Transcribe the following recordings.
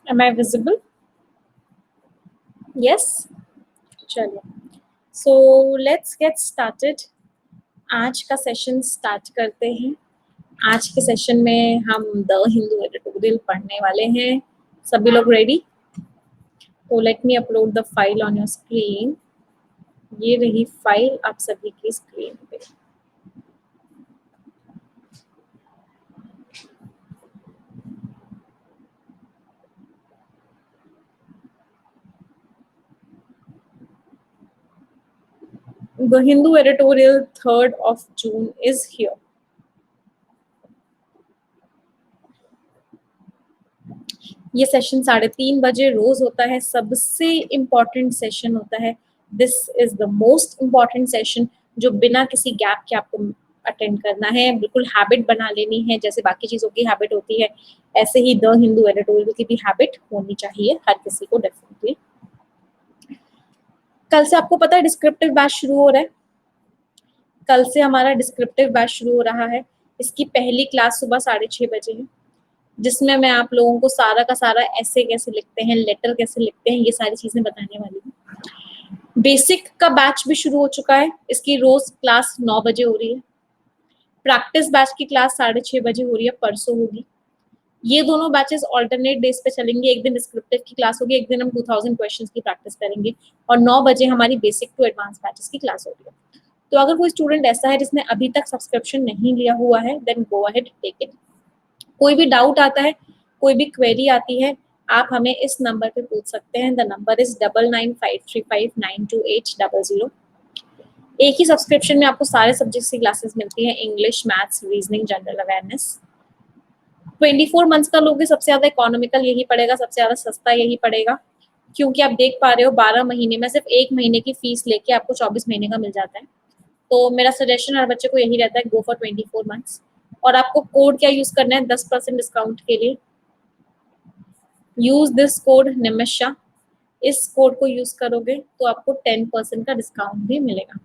Am I visible? Yes. चलिए, so let's get started. आज का सेशन स्टार्ट करते हैं। आज के सेशन में हम द हिंदू एडिटोरियल पढ़ने वाले हैं। सभी लोग रेडी? तो let me upload the file on your screen. ये रही फाइल आप सभी की स्क्रीन पे। The Hindu editorial 3rd of June is here. ये सेशन 3:30 बजे रोज होता है। सबसे इम्पोर्टेंट सेशन होता है। This is the most important session जो बिना किसी गैप के आपको अटेंड करना है। बिल्कुल हैबिट बना लेनी है, जैसे बाकी चीजों की हैबिट होती है ऐसे ही द हिंदू एडिटोरियल की भी हैबिट होनी चाहिए हर किसी को डेफिनेटली। कल से आपको पता है डिस्क्रिप्टिव बैच शुरू हो रहा है। कल से हमारा डिस्क्रिप्टिव बैच शुरू हो रहा है। इसकी पहली क्लास सुबह 6:30 बजे है, जिसमें मैं आप लोगों को सारा का सारा ऐसे कैसे लिखते हैं, लेटर कैसे लिखते हैं, ये सारी चीजें बताने वाली हूँ। बेसिक का बैच भी शुरू हो चुका है। इसकी रोज क्लास 9 बजे हो रही है। प्रैक्टिस बैच की क्लास 6:30 बजे हो रही है, परसों होगी। ये दोनों बैचेस ऑल्टरनेट डेज पे चलेंगे। एक दिन डिस्क्रिप्टिव की क्लास होगी, एक दिन हम 2000 क्वेश्चंस की प्रैक्टिस करेंगे, और 9 बजे हमारी बेसिक टू एडवांस बैचेस की क्लास होगी। तो अगर कोई स्टूडेंट ऐसा है जिसने अभी तक सब्सक्रिप्शन नहीं लिया हुआ है, then go ahead take it. कोई भी डाउट आता है, कोई भी क्वेरी आती है, आप हमें इस नंबर पे पूछ सकते हैं। The number is 9953592800। एक ही सब्सक्रिप्शन में आपको सारे सब्जेक्ट्स की क्लासेस मिलती हैं, English, maths, reasoning, general awareness. 24 months का लोगे सबसे ज्यादा इकोनॉमिकल यही पड़ेगा, सबसे ज्यादा सस्ता यही पड़ेगा, क्योंकि आप देख पा रहे हो 12 महीने में सिर्फ 1 महीने की फीस लेके आपको 24 महीने का मिल जाता है। तो मेरा सजेशन हर बच्चे को यही रहता है, गो फॉर 24 मंथ्स। और आपको कोड क्या यूज करना है 10% डिस्काउंट के लिए? Use this code Nimisha. इस कोड को यूज करोगे तो आपको 10% का डिस्काउंट भी मिलेगा।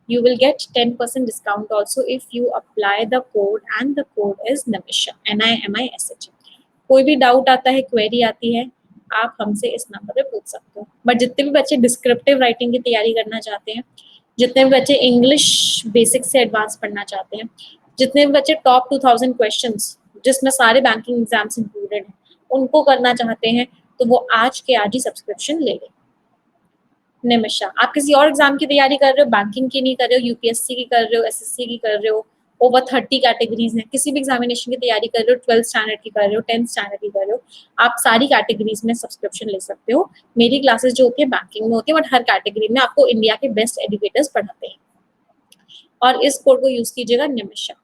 You will get 10% discount also if you apply the code, and the code is Nimisha, NIMISH। कोई भी डाउट आता है, क्वेरी आती है, आप हमसे इस नंबर पे पूछ सकते हो। बट जितने भी बच्चे डिस्क्रिप्टिव राइटिंग की तैयारी करना चाहते हैं, जितने भी बच्चे इंग्लिश बेसिक से एडवांस पढ़ना चाहते हैं, जितने भी बच्चे टॉप 2000 क्वेश्चंस जिसमें सारे बैंकिंग एग्जाम्स इंक्लूडेड हैं, उनको करना चाहते हैं, तो वो आज के आज ही सब्सक्रिप्शन ले लें। निमिषा, आप किसी और एग्जाम की तैयारी कर रहे हो, बैंकिंग की नहीं कर रहे हो, यूपीएससी की कर रहे हो, एसएससी की कर रहे हो, ओवर 30 कैटेगरीज हैं, किसी भी एग्जामिनेशन की तैयारी कर रहे हो, 12th स्टैंडर्ड की कर रहे हो, 10th स्टैंडर्ड की कर रहे हो, आप सारी कैटेगरीज में सब्सक्रिप्शन ले सकते हो। मेरी क्लासेस जो होती है बैंकिंग में होती है, बट हर कैटेगरी में आपको इंडिया के बेस्ट एजुकेटर्स पढ़ाते हैं। और इस कोड को यूज कीजिएगा निमिषा,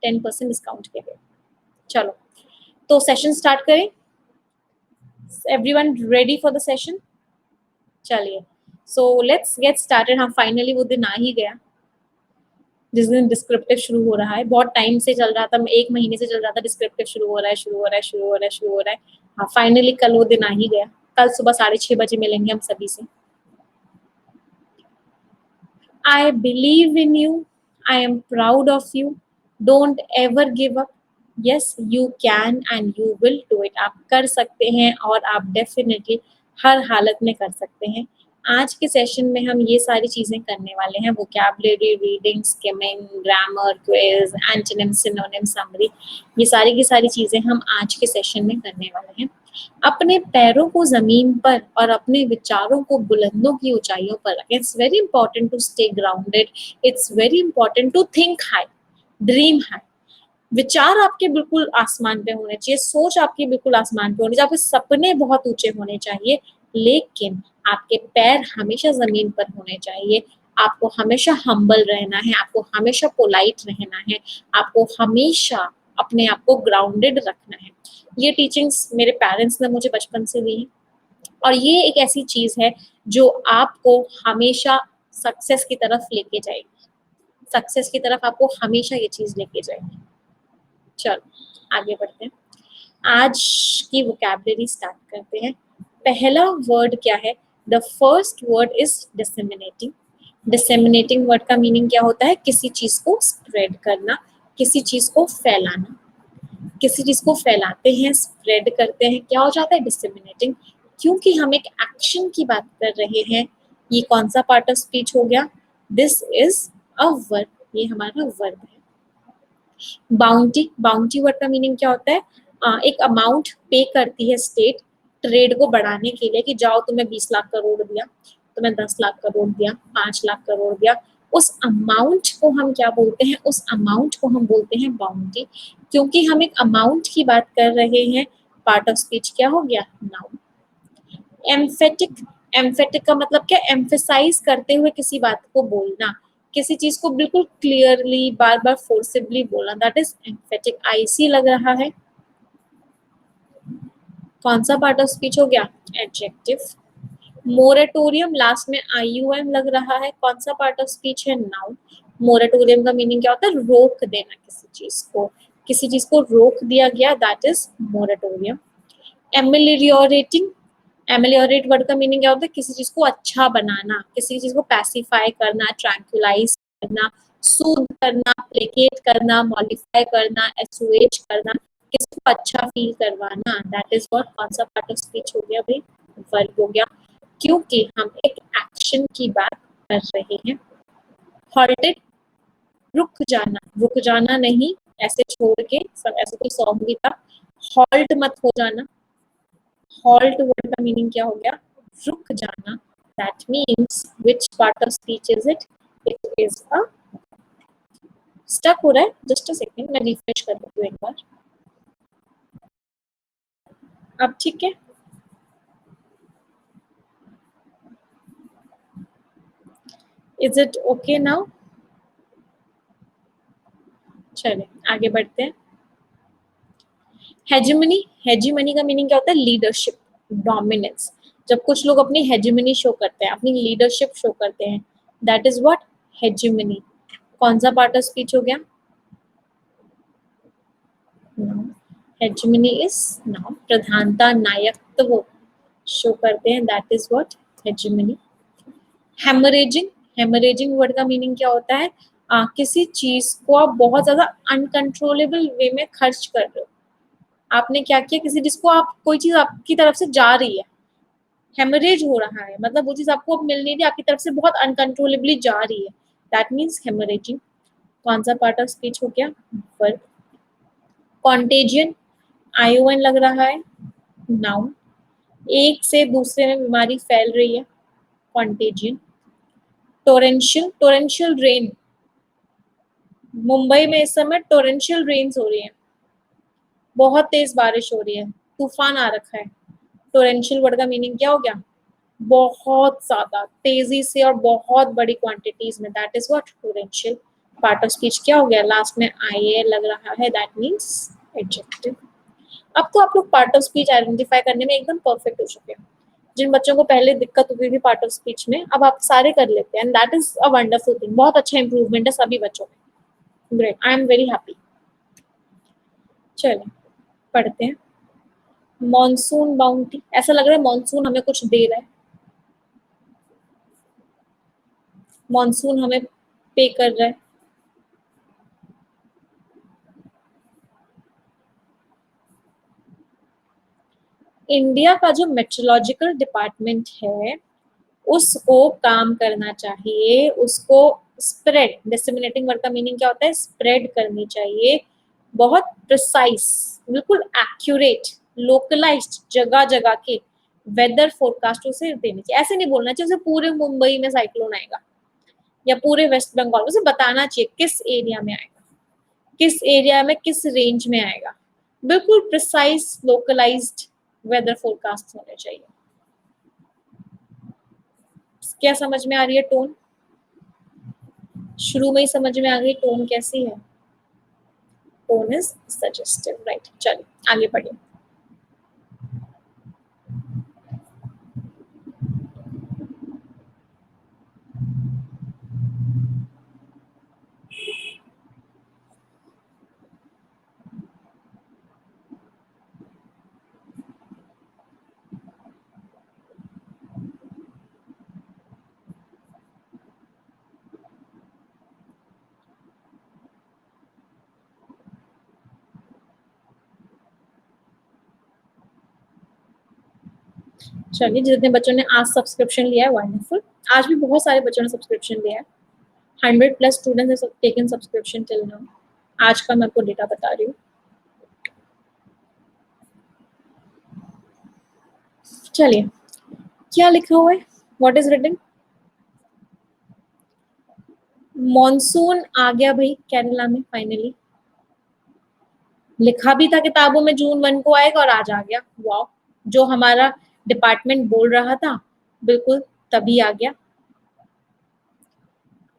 10% डिस्काउंट के लिए। चलो, तो सेशन स्टार्ट करें। Everyone ready for the session? चलिए, सो लेट्स गेट स्टार्टेड। हम फाइनली वो दिन आ ही गया जिस दिन डिस्क्रिप्टिव शुरू हो रहा है। बहुत टाइम से चल रहा था, 1 महीने से चल रहा था, डिस्क्रिप्टिव शुरू हो रहा है, शुरू हो रहा है, शुरू हो रहा है, शुरू हो रहा है। हाँ, फाइनली कल वो दिन आ ही गया। कल सुबह 6:30 बजे मिलेंगे हम सभी से। I believe in you, I am proud of you, don't ever give up. Yes you can and you will do it. आप कर सकते हैं और आप डेफिनेटली हर हालत में कर सकते हैं। आज के सेशन में हम ये सारी चीजें करने वाले हैं, vocabulary, reading, skimming, grammar, quiz, antonym, synonym, summary, ये सारी की सारी चीजें हम आज के सेशन में करने वाले हैं। अपने पैरों को जमीन पर और अपने विचारों को बुलंदों की ऊंचाइयों पर रखें। It's very important to stay grounded, it's very important to think high, dream high. विचार आपके बिल्कुल आसमान पे होने चाहिए, सोच आपकी बिल्कुल आसमान पे होनी चाहिए, आपके सपने बहुत ऊंचे होने चाहिए, लेकिन आपके पैर हमेशा जमीन पर होने चाहिए। आपको हमेशा हम्बल रहना है, आपको हमेशा पोलाइट रहना है, आपको हमेशा अपने आप को ग्राउंडेड रखना है। ये टीचिंग्स मेरे पेरेंट्स ने मुझे बचपन से दी, और ये एक ऐसी चीज है जो आपको हमेशा सक्सेस की तरफ लेके जाएगी। सक्सेस की तरफ आपको हमेशा ये चीज लेके जाएगी। चलो आगे बढ़ते हैं। आज की वोकैबुलरी स्टार्ट करते हैं। पहला वर्ड क्या है? The first word is disseminating. Disseminating word का मीनिंग क्या होता है? किसी चीज को स्प्रेड करना, किसी चीज को फैलाना। किसी चीज को फैलाते हैं, स्प्रेड करते हैं, क्या हो जाता है? डिसेमिनेटिंग। क्योंकि हम एक एक्शन की बात कर रहे हैं, ये कौन सा पार्ट ऑफ स्पीच हो गया? दिस इज अ वर्ब, ये हमारा वर्ब है। बाउंटी, बाउंटी वर्ड का मीनिंग क्या होता है? एक अमाउंट पे करती है स्टेट ट्रेड को बढ़ाने के लिए, कि जाओ तुम्हें 20 लाख करोड़ दिया, तुम्हें 10 लाख करोड़ दिया, 5 लाख करोड़ दिया, उस अमाउंट को हम क्या बोलते हैं? उस अमाउंट को हम बोलते हैं बाउंटी। क्योंकि हम एक अमाउंट की बात कर रहे हैं, पार्ट ऑफ स्पीच क्या हो गया? नाउन। एम्फेटिक, एम्फेटिक का मतलब क्या? एम्फेसाइज करते हुए किसी बात को बोलना, किसी चीज को बिल्कुल क्लियरली बार बार फोर्सिबली बोलना, दैट इज एम्फेटिक। आईसी लग रहा है, कौन सा पार्ट ऑफ स्पीच हो गया? एडजेक्टिव। मोरेटोरियम, लास्ट में आईयूएम लग रहा है, कौन सा पार्ट ऑफ स्पीच है? नाउन। मोरेटोरियम का मीनिंग क्या होता है? रोक देना किसी चीज को, किसी चीज को रोक दिया गया, that is moratorium. Ameliorating, ameliorate word का मीनिंग क्या होता है? किसी चीज को अच्छा बनाना, किसी चीज को पैसिफाई करना, ट्रैंक्विलाइज करना, सूद करना, प्लेकेट करना, मॉडिफाई करना, एसुएज करना, किसी को अच्छा फील करवाना, दैट इज व्हाट, कौन सा पार्ट ऑफ स्पीच हो गया भाई? वर्ब हो गया। क्योंकि हम एक एक्शन की बात कर रहे हैं। हॉल्टेड, रुक जाना नहीं, ऐसे छोड़ के सब, ऐसे कोई सॉन्ग भी था, हॉल्ट मत हो जाना। हॉल्ट वर्ड का मीनिंग क्या हो गया? रुक जाना। That means which part of speech is it? It is a, stuck हो रहा है, जस्ट अ सेकेंड, मैं रिफ्रेश कर देती हूँ एक बार। अब ठीक है, इज इट ओके नाउ? चलिए आगे बढ़ते हैं। हेजिमनी, हेजिमनी का मीनिंग क्या होता है? Leadership, dominance. जब कुछ लोग अपनी हेजिमनी शो करते हैं, अपनी लीडरशिप शो करते हैं, दैट इज व्हाट? हेजिमनी। कौन सा पार्ट ऑफ स्पीच हो गया? हेजिमनी इज नाउन, प्रधानता, नायकत्व शो करते हैं, that is what? Hegemony. Haemorrhaging, haemorrhaging word का मीनिंग क्या होता है? किसी चीज को आप बहुत ज्यादा अनकंट्रोलेबल वे में खर्च कर रहे हो। आपने क्या किया? किसी चीज को, आप कोई चीज आपकी तरफ से जा रही है, हेमरेज हो रहा है, मतलब वो चीज आपको अब मिल नहीं रही, आपकी तरफ से बहुत अनकंट्रोलेबली जा रही है, दैट मीन्स हेमरेजिंग। कौन सा पार्ट ऑफ स्पीच हो गया? वर्ब। कॉन्टेजियन, आईओएन लग रहा है, नाउन। एक से दूसरे में बीमारी फैल रही है, कॉन्टेजियन। टोरेंशियल, टोरेंशियल रेन, मुंबई में इस समय टोरेंशियल रेन्स हो रही है, बहुत तेज बारिश हो रही है, तूफान आ रखा है। टोरेंशियल वर्ड का मीनिंग क्या हो गया? बहुत ज्यादा तेजी से और बहुत बड़ी क्वांटिटीज में, that is what? Torrential. Part of speech क्या हो गया? लास्ट में आई ए लग रहा है, दैट मीन्स एडजेक्टिव। अब तो आप लोग पार्ट ऑफ स्पीच आइडेंटिफाई करने में एकदम परफेक्ट हो चुके हैं। जिन बच्चों को पहले दिक्कत होती थी पार्ट ऑफ स्पीच में, अब आप सारे कर लेते हैं, and that is a wonderful thing. बहुत अच्छा इंप्रूवमेंट है सभी बच्चों में, great, I am very happy. चलिए पढ़ते हैं। मॉनसून बाउंटी, ऐसा लग रहा है मॉनसून हमें कुछ दे रहा है, मॉनसून हमें पे कर रहा है। इंडिया का जो मेट्रोलॉजिकल डिपार्टमेंट है, उसको काम करना चाहिए, उसको स्प्रेड, डिसेमिनेटिंग वर्ड का मीनिंग क्या होता है? स्प्रेड करनी चाहिए, बहुत प्रिसाइज, बिल्कुल एक्यूरेट, लोकलाइज्ड, जगह जगह के वेदर फोरकास्ट उसे देनी चाहिए। ऐसे नहीं बोलना चाहिए उसे पूरे मुंबई में साइक्लोन आएगा या पूरे वेस्ट बंगाल, उसे बताना चाहिए किस एरिया में आएगा, किस एरिया में किस रेंज में आएगा, बिल्कुल प्रिसाइज लोकलाइज्ड वेदर फोरकास्ट होने चाहिए। क्या समझ में आ रही है टोन? शुरू में ही समझ में आ गई टोन कैसी है? Tone is suggestive, right. चलिए आगे बढ़िए। चलिए, जितने बच्चों ने आज सब्सक्रिप्शन लिया है वंडरफुल। आज भी बहुत सारे बच्चों ने सब्सक्रिप्शन लिया है। 100+ students have taken subscription till now. आज का मैं आपको डेटा बता रही हूँ। चलिए, क्या लिखा हुआ है? What is written? मॉनसून आ गया भाई केरला में फाइनली। लिखा भी था किताबों में जून 1 को आएगा और आज आ गया। वाह! जो हमारा डिपार्टमेंट बोल रहा था बिल्कुल तभी आ गया।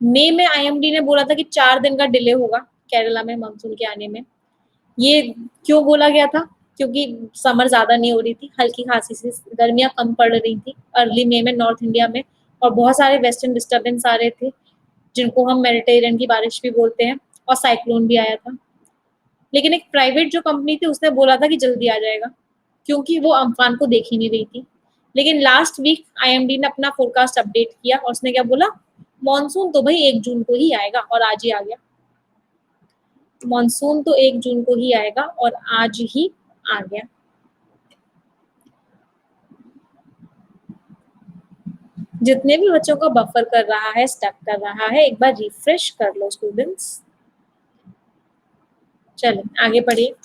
मई में आईएमडी ने बोला था कि 4 दिन का डिले होगा केरला में मानसून के आने में। ये क्यों बोला गया था? क्योंकि समर ज्यादा नहीं हो रही थी, हल्की खांसी से गर्मियां कम पड़ रही थी अर्ली मई में नॉर्थ इंडिया में, और बहुत सारे वेस्टर्न डिस्टर्बेंस आ रहे थे जिनको हम मेडिटेरियन की बारिश भी बोलते हैं, और साइक्लोन भी आया था। लेकिन एक प्राइवेट जो कंपनी थी उसने बोला था कि जल्दी आ जाएगा, क्योंकि वो अम्फान को देख ही नहीं रही थी। लेकिन लास्ट वीक आईएमडी ने अपना फोरकास्ट अपडेट किया और उसने क्या बोला? मॉनसून तो भाई 1 जून को ही आएगा, और आज ही आ गया। मॉनसून तो 1 जून को ही आएगा और आज ही आ गया। जितने भी बच्चों को बफर कर रहा है, स्टक कर रहा है, एक बार रिफ्रेश कर लो स्टूडेंट्स। चलिए आगे बढ़िए।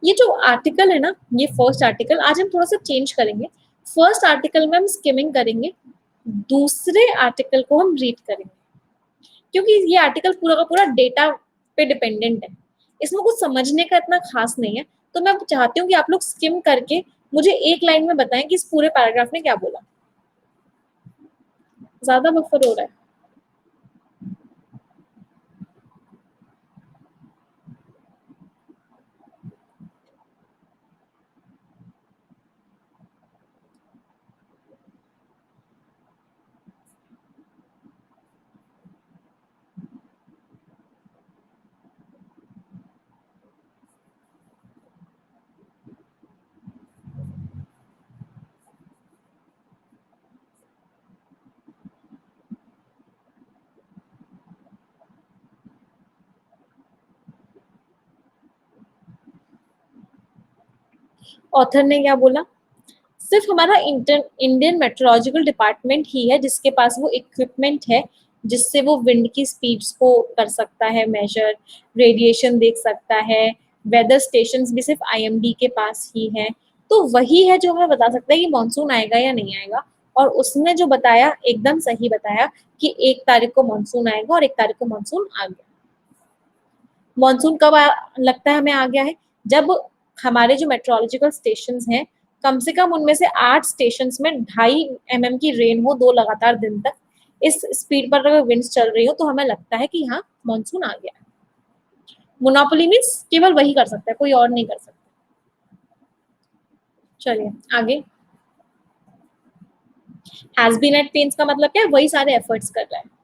ये जो आर्टिकल है ना, ये फर्स्ट आर्टिकल आज हम थोड़ा सा चेंज करेंगे। फर्स्ट आर्टिकल में हम स्किमिंग करेंगे, दूसरे आर्टिकल को हम रीड करेंगे, क्योंकि ये आर्टिकल पूरा का पूरा डेटा पे डिपेंडेंट है। इसमें कुछ समझने का इतना खास नहीं है, तो मैं चाहती हूँ कि आप लोग स्किम करके मुझे एक लाइन में बताएं कि इस पूरे पैराग्राफ ने क्या बोला। ज्यादा बफर हो रहा है। ऑथर ने क्या बोला? सिर्फ हमारा इंडियन मेट्रोलॉजिकल डिपार्टमेंट ही है जिसके पास वो इक्विपमेंट है जिससे वो विंड की स्पीड्स को कर सकता है मेजर, रेडिएशन देख सकता है। वेदर स्टेशन भी सिर्फ आईएमडी के पास ही है। तो वही है जो हमें बता सकता है कि मानसून आएगा या नहीं आएगा। और उसने जो बताया एकदम सही बताया कि 1 तारीख को मानसून आएगा और 1 तारीख को मानसून आ गया। मानसून कब लगता है हमें आ गया है? जब हमारे जो मेट्रोलॉजिकल स्टेशन हैं, कम से कम उनमें से 8 स्टेशन में 2.5 mm की रेन हो 2 लगातार दिन तक, इस स्पीड पर अगर विंड्स चल रही हो तो हमें लगता है कि हाँ मानसून आ गया है। मोनोपोली मीन्स केवल वही कर सकता है, कोई और नहीं कर सकता। चलिए आगे। हैज बीन एट पेन्स का मतलब क्या है? वही सारे एफर्ट्स कर रहा है।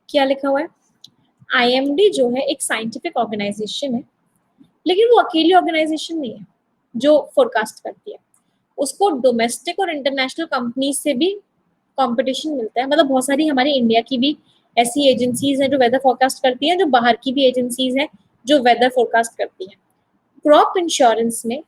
क्या लिखा हुआ है? आईएमडी जो है एक साइंटिफिक ऑर्गेनाइजेशन है, लेकिन वो अकेली ऑर्गेनाइजेशन नहीं है जो फोरकास्ट करती है। उसको डोमेस्टिक और इंटरनेशनल कंपनी से भी कंपटीशन मिलता है। मतलब बहुत सारी हमारी इंडिया की भी ऐसी एजेंसीज हैं जो वेदर फोरकास्ट करती हैं, जो बाहर की भी एजेंसीज हैं जो वेदर फोरकास्ट करती हैं। क्रॉप इंश्योरेंस में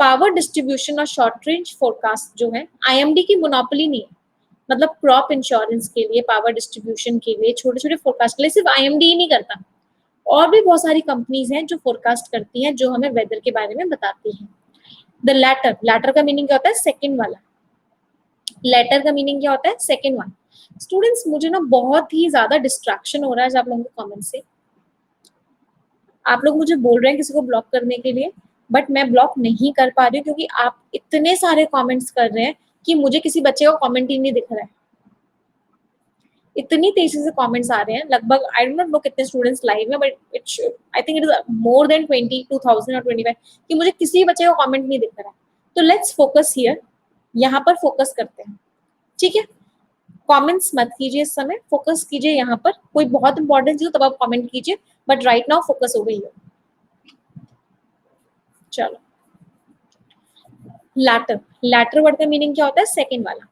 पावर डिस्ट्रीब्यूशन और शॉर्ट रेंज फोरकास्ट जो है, आईएमडी की मोनोपोली नहीं है। मतलब क्रॉप इंश्योरेंस के लिए, पावर डिस्ट्रीब्यूशन के लिए, छोटे छोटे फोरकास्ट के लिए सिर्फ आईएमडी ही नहीं करता, और भी बहुत सारी कंपनीज हैं जो फोरकास्ट करती हैं, जो हमें वेदर के बारे में बताती हैं। द लैटर, लैटर का मीनिंग क्या होता है? सेकंड वाला। लेटर का मीनिंग क्या होता है? Second one. स्टूडेंट्स, मुझे ना बहुत ही ज्यादा डिस्ट्रैक्शन हो रहा है आप लोगों के कमेंट से। आप लोग मुझे बोल रहे हैं किसी को ब्लॉक करने के लिए, बट मैं ब्लॉक नहीं कर पा रही हूँ क्योंकि आप इतने सारे कमेंट्स कर रहे हैं कि मुझे किसी बच्चे का कमेंट ही नहीं दिख रहा है। इतनी तेजी से कमेंट्स आ रहे हैं, लगभग आई डोंट नो कितने स्टूडेंट्स लाइव में, but it I think it is more than 22,000 और 25, कि मुझे किसी बच्चे का कमेंट नहीं दिख रहा है। तो लेट्स फोकस हियर, यहाँ पर फोकस करते हैं, ठीक है। कमेंट्स मत कीजिए इस समय, फोकस कीजिए यहाँ पर, कोई बहुत इंपॉर्टेंट चीज हो तब आप कमेंट कीजिए, बट राइट नाउ फोकस हो गई है। चलो, लैटर, लैटर वर्ड का मीनिंग क्या होता है? सेकंड वाला।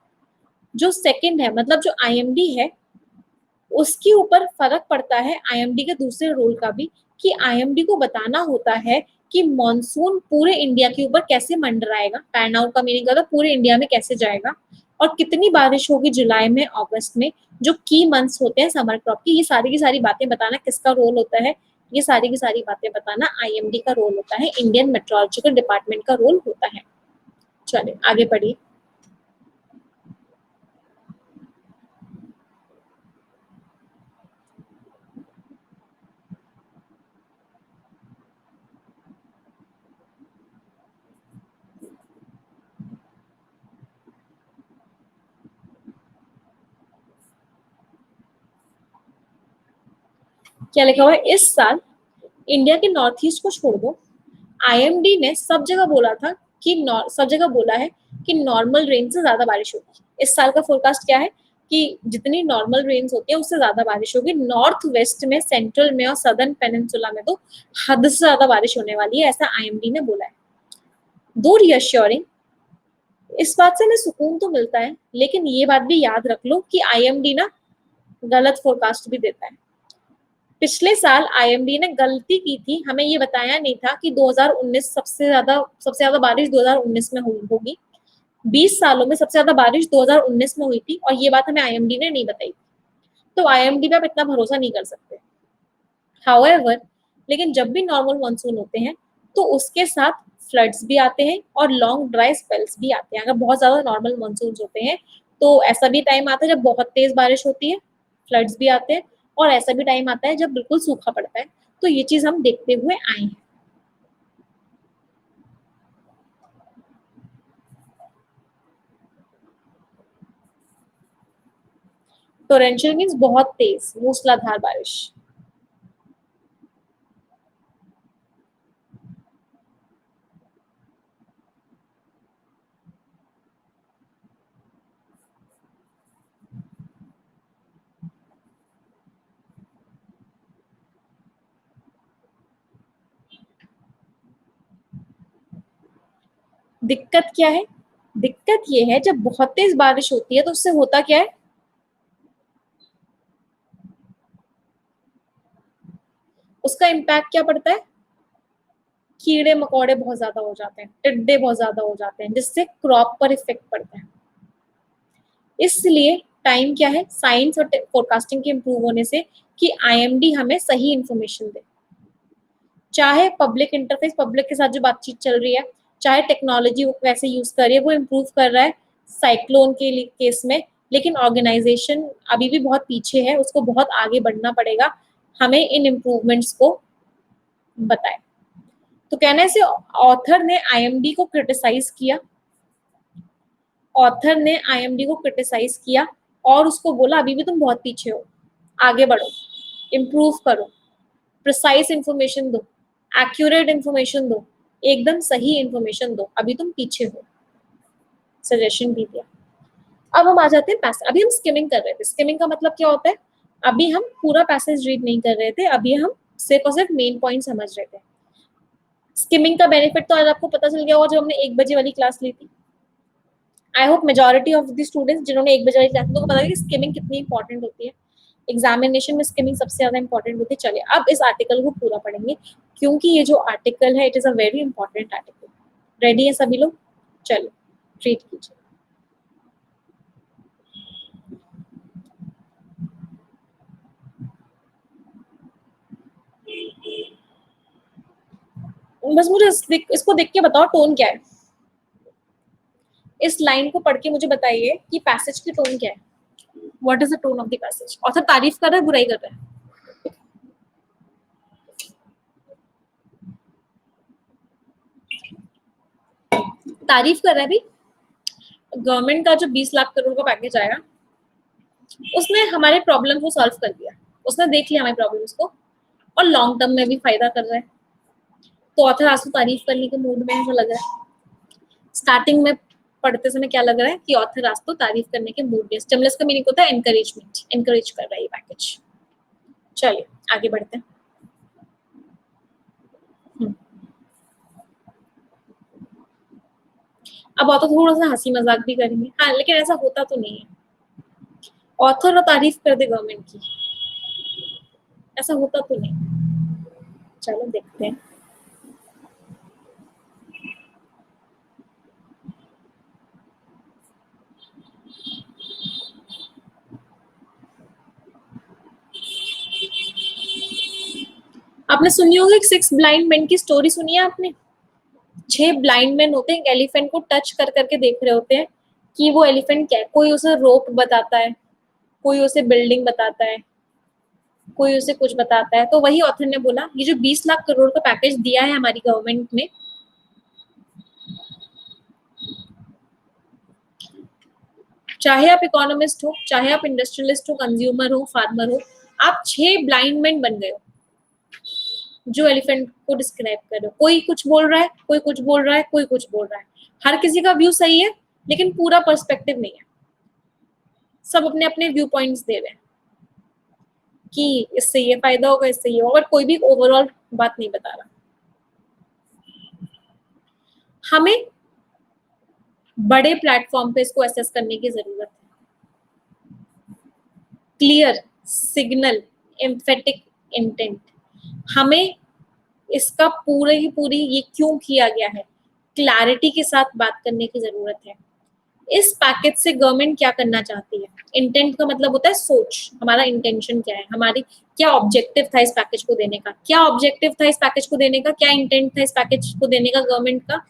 जो सेकंड है मतलब जो आईएमडी है, उसके ऊपर फर्क पड़ता है आईएमडी के दूसरे रोल का भी, कि आईएमडी को बताना होता है कि मॉनसून पूरे इंडिया के ऊपर कैसे मंडराएगा। पैन आउट का मीनिंग होता है पूरे इंडिया में कैसे जाएगा, और कितनी बारिश होगी जुलाई में, अगस्त में, जो की मंथ्स होते हैं समर क्रॉप की। ये सारी की सारी बातें बताना किसका रोल होता है? ये सारी की सारी बातें बताना आईएमडी का रोल होता है, इंडियन मेट्रोलॉजिकल डिपार्टमेंट का रोल होता है। चलिए आगे बढ़िए। क्या लिखा हुआ है? इस साल इंडिया के नॉर्थ ईस्ट को छोड़ दो, आईएमडी ने सब जगह बोला था कि सब जगह बोला है कि नॉर्मल रेन से ज्यादा बारिश होगी। इस साल का फोरकास्ट क्या है? कि जितनी नॉर्मल रेन्स होती है उससे ज्यादा बारिश होगी। नॉर्थ वेस्ट में, सेंट्रल में और सदर्न पेनिनसुला में तो हद से ज्यादा बारिश होने वाली है, ऐसा आईएमडी ने बोला है। दो रियश्योरिंग, इस बात से हमें सुकून तो मिलता है, लेकिन ये बात भी याद रख लो कि आईएमडी ना गलत फोरकास्ट भी देता है। पिछले साल आईएमडी ने गलती की थी, हमें ये बताया नहीं था कि 2019 सबसे ज्यादा बारिश 2019 में होगी। 20 सालों में सबसे ज्यादा बारिश 2019 में हुई थी, और ये बात हमें आईएमडी ने नहीं बताई। तो आईएमडी पे आप इतना भरोसा नहीं कर सकते। हाउएवर, लेकिन जब भी नॉर्मल मानसून होते हैं तो उसके साथ फ्लड्स भी आते हैं और लॉन्ग ड्राई स्पेल्स भी आते हैं। अगर बहुत ज्यादा नॉर्मल मानसून होते हैं तो ऐसा भी टाइम आता है जब बहुत तेज बारिश होती है, फ्लड्स भी आते हैं, और ऐसा भी टाइम आता है जब बिल्कुल सूखा पड़ता है। तो ये चीज हम देखते हुए आए हैं। टोरेंशियल मीन्स बहुत तेज मूसलाधार बारिश। दिक्कत क्या है? दिक्कत ये है जब बहुत तेज बारिश होती है तो उससे होता क्या है? उसका इम्पैक्ट क्या पड़ता है? कीड़े मकोड़े बहुत ज्यादा हो जाते हैं, टिड्डे बहुत ज्यादा हो जाते हैं, जिससे क्रॉप पर इफेक्ट पड़ता है। इसलिए टाइम क्या है? साइंस और फोरकास्टिंग के इम्प्रूव होने से, कि आईएमडी हमें सही इंफॉर्मेशन दे। चाहे पब्लिक इंटरफेस, पब्लिक के साथ जो बातचीत चल रही है, चाहे टेक्नोलॉजी वो कैसे यूज कर रही है, वो इम्प्रूव कर रहा है साइक्लोन के केस में, लेकिन ऑर्गेनाइजेशन अभी भी बहुत पीछे है, उसको बहुत आगे बढ़ना पड़ेगा, हमें इन इम्प्रूवमेंट्स को बताए। तो कहने से ऑथर ने आईएमडी को क्रिटिसाइज किया, ऑथर ने आईएमडी को क्रिटिसाइज किया और उसको बोला अभी भी तुम बहुत पीछे हो, आगे बढ़ो, इम्प्रूव करो, प्रिसाइज इंफॉर्मेशन दो, एक्यूरेट इंफॉर्मेशन दो, एकदम सही इंफॉर्मेशन दो, अभी तुम पीछे हो, सजेशन भी दिया। अब हम आ जाते हैं पैसेज। अभी हम स्किमिंग कर रहे थे। स्किमिंग का मतलब क्या होता है? अभी हम पूरा पैसेज रीड नहीं कर रहे थे, अभी हम सिर्फ और सिर्फ मेन पॉइंट समझ रहे थे। स्किमिंग का बेनिफिट तो आज आपको पता चल गया होगा जब हमने 1 बजे वाली क्लास ली थी। I hope majority of the students जिन्होंने 1 बजे वाली क्लास, उनको पता है कि स्किमिंग कितनी इंपॉर्टेंट होती है। एग्जामिनेशन में स्किमिंग सबसे ज्यादा इंपॉर्टेंट होती है। चलिए अब इस आर्टिकल को पूरा पढ़ेंगे, क्योंकि ये जो आर्टिकल है it is a very important article. Ready है सभी लोग? चलो रीड कीजिए। बस मुझे इसको देख के बताओ टोन क्या है। इस लाइन को पढ़ के मुझे बताइए कि पैसेज की टोन क्या है। What is the tone of the passage? Author तारीफ कर रहा है, बुराई कर रहा है? तारीफ कर रहा है। भी गवर्नमेंट का जो 20 लाख करोड़ का पैकेज आया, उसने हमारे प्रॉब्लम को सॉल्व कर दिया, उसने देख लिया हमारे प्रॉब्लम्स को और लॉन्ग टर्म में भी फायदा कर रहा है। तो ऑथर आज तो तारीफ करने के मूड में ऐसा लग रहा है। स्टार्टिंग में पढ़ते समय क्या लग रहा है कि ऑथर आज तो तारीफ करने के मूड में। स्टिमुलस का मीनिंग होता है एनकरेजमेंट, एनकरेज कर रहा है ये पैकेज। चलिए आगे बढ़ते हैं। हम्म, अब ऑथर थोड़ा सा हंसी मजाक भी करेंगे, हाँ लेकिन ऐसा होता तो नहीं है ऑथर और तारीफ कर दे गवर्नमेंट की, ऐसा होता तो नहीं। चलो देखते हैं। आपने सुनी होगी सिक्स ब्लाइंड मैन की स्टोरी, सुनी है आपने? 6 ब्लाइंड मैन होते हैं, एक एलिफेंट को टच कर करके देख रहे होते हैं कि वो एलिफेंट क्या है। कोई उसे रोप बताता है, कोई उसे बिल्डिंग बताता है, कोई उसे कुछ बताता है। तो वही ऑथर ने बोला ये जो 20 लाख करोड़ का पैकेज दिया है हमारी गवर्नमेंट ने, चाहे आप इकोनॉमिस्ट हो, चाहे आप इंडस्ट्रियलिस्ट हो, कंज्यूमर हो, फार्मर हो, आप 6 ब्लाइंड मैन बन गए हो जो एलिफेंट को डिस्क्राइब कर रहे हो। कोई कुछ बोल रहा है, कोई कुछ बोल रहा है, कोई कुछ बोल रहा है, हर किसी का व्यू सही है लेकिन पूरा पर्सपेक्टिव नहीं है। सब अपने अपने व्यू पॉइंट्स दे रहे हैं कि इससे ये फायदा होगा, इससे ये होगा, बट कोई भी ओवरऑल बात नहीं बता रहा। हमें बड़े प्लेटफॉर्म पे इसको असेस करने की जरूरत है। क्लियर सिग्नल, एम्फेटिक इंटेंट, हमें इसका पूरे ही पूरी ये क्यों किया गया है क्लैरिटी के साथ बात करने की जरूरत है। इस पैकेज से गवर्नमेंट क्या करना चाहती है, इंटेंट का मतलब होता है सोच, हमारा इंटेंशन क्या है, हमारी क्या ऑब्जेक्टिव था इस पैकेज को देने का, क्या ऑब्जेक्टिव था इस पैकेज को देने का, क्या इंटेंट था इस पैकेज को देने का गवर्नमेंट का।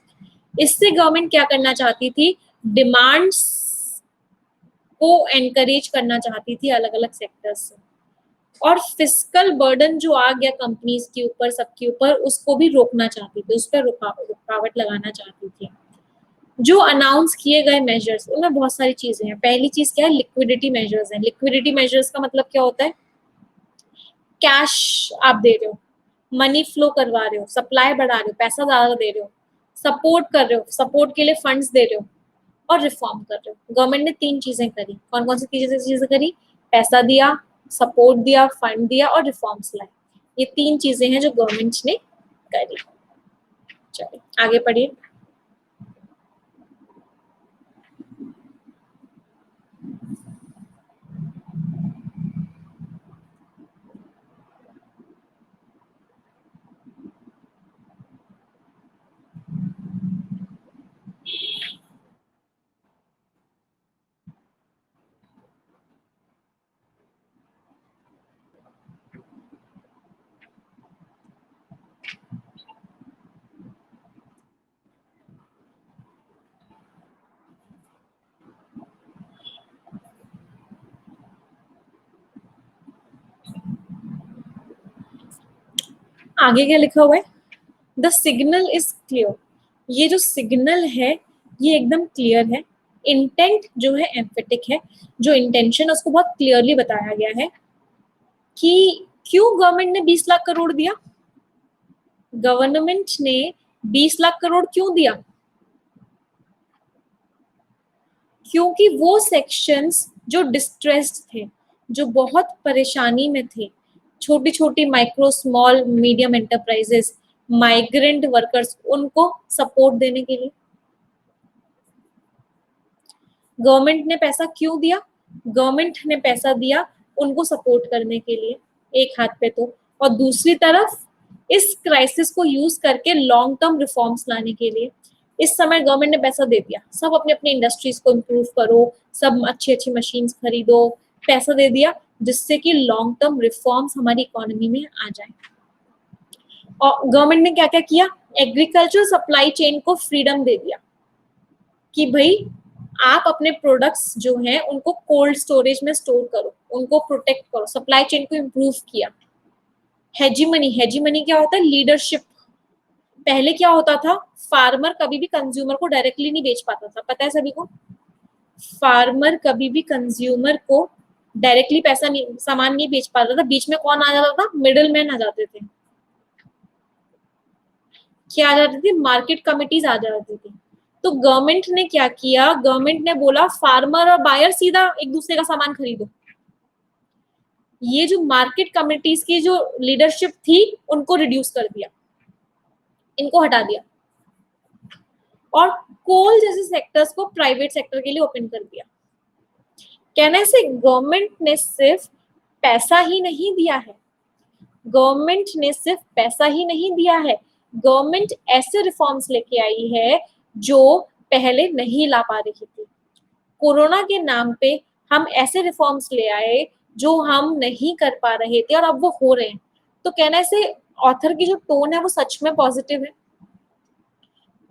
इससे गवर्नमेंट क्या करना चाहती थी, डिमांड्स को एनकरेज करना चाहती थी अलग अलग सेक्टर्स से, और फिस्कल बर्डन जो आ गया कंपनीज के ऊपर, सबके ऊपर, उसको भी रोकना चाहती थी, उस पर रुकावट लगाना चाहती थी। जो अनाउंस किए गए मेजर्स, उनमें बहुत सारी चीजें हैं। पहली चीज क्या है, लिक्विडिटी मेजर्स है। लिक्विडिटी मेजर्स का मतलब क्या होता है, कैश आप दे रहे हो, मनी फ्लो करवा रहे हो, सप्लाई बढ़ा रहे हो, पैसा ज्यादा दे रहे हो, सपोर्ट कर रहे हो, सपोर्ट के लिए फंड्स दे रहे हो, और रिफॉर्म कर रहे हो। गवर्नमेंट ने 3 चीजें करी। कौन कौन सी चीजें करी, पैसा दिया, सपोर्ट दिया, फंड दिया और रिफॉर्म्स लाए। ये 3 चीजें हैं जो गवर्नमेंट ने करी। चलिए आगे पढ़िए। आगे क्या लिखा हुआ है, द सिग्नल इज क्लियर। ये जो सिग्नल है ये एकदम क्लियर है। इंटेंट जो है एम्फेटिक है, जो इंटेंशन है उसको बहुत क्लियरली बताया गया है कि क्यों गवर्नमेंट ने 20 लाख करोड़ दिया। गवर्नमेंट ने 20 लाख करोड़ क्यों दिया, क्योंकि वो सेक्शंस जो डिस्ट्रेस्ड थे, जो बहुत परेशानी में थे, छोटी छोटी micro small medium enterprises, migrant workers, उनको सपोर्ट देने के लिए गवर्नमेंट ने पैसा क्यों दिया। गवर्नमेंट ने पैसा दिया उनको सपोर्ट करने के लिए एक हाथ पे तो, और दूसरी तरफ इस क्राइसिस को यूज करके लॉन्ग टर्म रिफॉर्म्स लाने के लिए। इस समय गवर्नमेंट ने पैसा दे दिया, सब अपने अपने इंडस्ट्रीज को इम्प्रूव करो, सब अच्छी अच्छी मशीन खरीदो, पैसा दे दिया जिससे कि लॉन्ग टर्म रिफॉर्म्स हमारी इकोनॉमी में आ जाए। और गवर्नमेंट ने क्या क्या किया, एग्रीकल्चर सप्लाई चेन को फ्रीडम दे दिया कि भाई आप अपने प्रोडक्ट्स जो हैं उनको कोल्ड स्टोरेज में स्टोर करो, उनको प्रोटेक्ट करो, सप्लाई चेन को इम्प्रूव किया। हेजीमनी, हेजीमनी क्या होता है, लीडरशिप। पहले क्या होता था, फार्मर कभी भी कंज्यूमर को डायरेक्टली नहीं बेच पाता था, पता है सभी को। फार्मर कभी भी कंज्यूमर को डायरेक्टली पैसा नहीं, सामान नहीं बेच पाता था, बीच में कौन आ जाता था, मिडिल मैन आ जाते थे। क्या आ जाती थी, मार्केट कमिटीज आ जाती थी। तो गवर्नमेंट ने क्या किया, गवर्नमेंट ने बोला फार्मर और बायर सीधा एक दूसरे का सामान खरीदो। ये जो मार्केट कमिटीज की जो लीडरशिप थी उनको रिड्यूस कर दिया, इनको हटा दिया, और कोल जैसे सेक्टर्स को प्राइवेट सेक्टर के लिए ओपन कर दिया। कहने से गवर्नमेंट ने सिर्फ पैसा ही नहीं दिया है, गवर्नमेंट ने सिर्फ पैसा ही नहीं दिया है, गवर्नमेंट ऐसे रिफॉर्म्स लेके आई है जो पहले नहीं ला पा रही थी। कोरोना के नाम पे हम ऐसे रिफॉर्म्स ले आए जो हम नहीं कर पा रहे थे और अब वो हो रहे हैं। तो कहने से ऑथर की जो टोन है वो सच में पॉजिटिव है,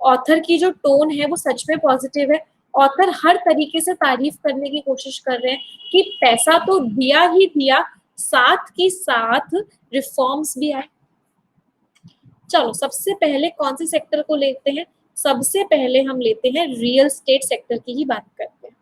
ऑथर की जो टोन है वो सच में पॉजिटिव है। ऑथर हर तरीके से तारीफ करने की कोशिश कर रहे हैं कि पैसा तो दिया ही दिया, साथ की साथ रिफॉर्म्स भी आए। चलो सबसे पहले कौन से सेक्टर को लेते हैं, सबसे पहले हम लेते हैं रियल स्टेट सेक्टर की ही बात करते हैं।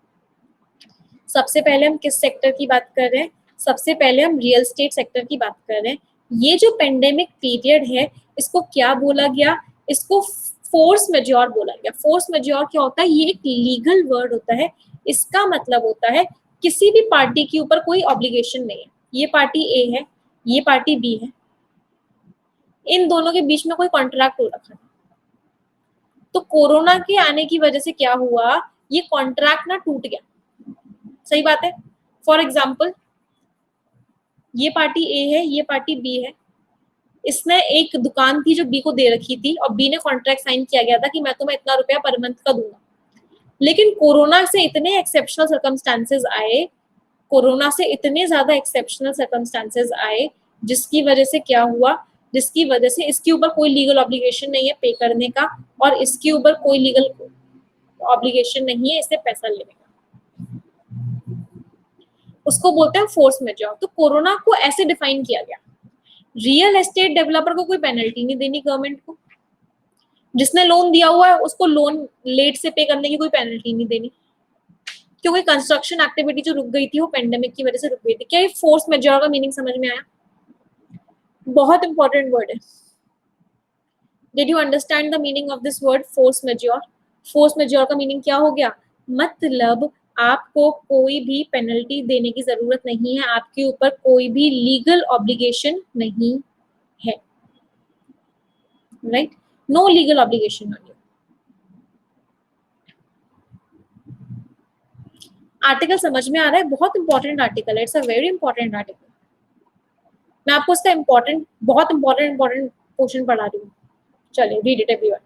सबसे पहले हम किस सेक्टर की बात कर रहे हैं, सबसे पहले हम रियल स्टेट सेक्टर की बात कर रहे हैं। ये जो पेंडेमिक पीरियड है इसको क्या बोला गया, इसको फोर्स मेजोर बोला गया। फोर्स मेजोर क्या होता है, ये एक लीगल वर्ड होता है। इसका मतलब होता है किसी भी पार्टी के ऊपर कोई ऑब्लिगेशन नहीं है, ये पार्टी ए है, ये पार्टी बी है, इन दोनों के बीच में कोई कॉन्ट्रैक्ट हो रखा है। तो कोरोना के आने की वजह से क्या हुआ, ये कॉन्ट्रैक्ट ना टूट गया। सही बात है। फॉर एग्जाम्पल ये पार्टी ए है, ये पार्टी बी है, इसने एक दुकान थी जो बी को दे रखी थी और बी ने कॉन्ट्रैक्ट साइन किया गया था कि मैं तुम्हें इतना रुपया पर मंथ का दूंगा। लेकिन कोरोना से इतने एक्सेप्शनल सर्कमस्टांसेस आए, कोरोना से इतने ज्यादा एक्सेप्शनल सर्कमस्टांसेस आए जिसकी वजह से क्या हुआ, जिसकी वजह से इसके ऊपर कोई लीगल ऑब्लिगेशन नहीं है पे करने का, और इसके ऊपर कोई लीगल ऑब्लिगेशन नहीं है इससे पैसा लेने का, उसको बोलते हैं फोर्स मेजॉर। तो कोरोना को ऐसे डिफाइन किया गया। रियल एस्टेट डेवलपर को कोई पेनल्टी नहीं देनी गवर्नमेंट को, जिसने लोन दिया हुआ है उसको लोन लेट से पे करने की कोई पेनल्टी नहीं देनी, क्योंकि कंस्ट्रक्शन एक्टिविटी जो रुक गई थी वो पेंडेमिक की वजह से रुक गई थी। क्या ये फोर्स मेजॉर का मीनिंग समझ में आया, बहुत इंपॉर्टेंट वर्ड है। Did you understand the meaning of this word force majeure. Force majeure का मीनिंग क्या हो गया, मतलब आपको कोई भी पेनल्टी देने की जरूरत नहीं है, आपके ऊपर कोई भी लीगल ऑब्लिगेशन नहीं है, right, no legal obligation on you. Article समझ में आ रहा है, बहुत इंपॉर्टेंट आर्टिकल है, it's a very important article. मैं आपको इसका इंपॉर्टेंट, बहुत इंपॉर्टेंट पोर्शन पढ़ा रही हूँ। चलिए रीड इट एवरीवन।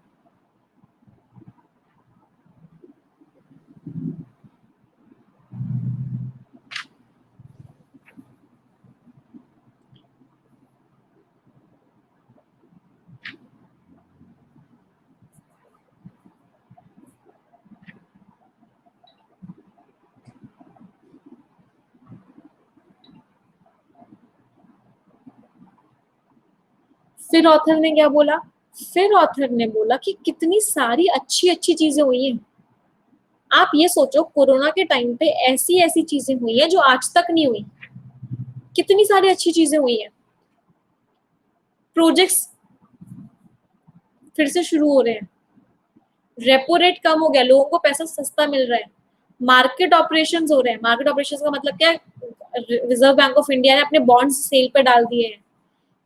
फिर ऑथर ने क्या बोला, फिर ऑथर ने बोला कि कितनी सारी अच्छी अच्छी चीजें हुई हैं। आप ये सोचो कोरोना के टाइम पे ऐसी ऐसी चीजें हुई हैं जो आज तक नहीं हुई, कितनी सारी अच्छी चीजें हुई हैं। प्रोजेक्ट्स फिर से शुरू हो रहे हैं, रेपो रेट कम हो गया, लोगों को पैसा सस्ता मिल रहा है, मार्केट ऑपरेशंस हो रहे हैं। मार्केट ऑपरेशंस का मतलब क्या है, रिजर्व बैंक ऑफ इंडिया ने अपने बॉन्ड्स सेल पे डाल दिए हैं।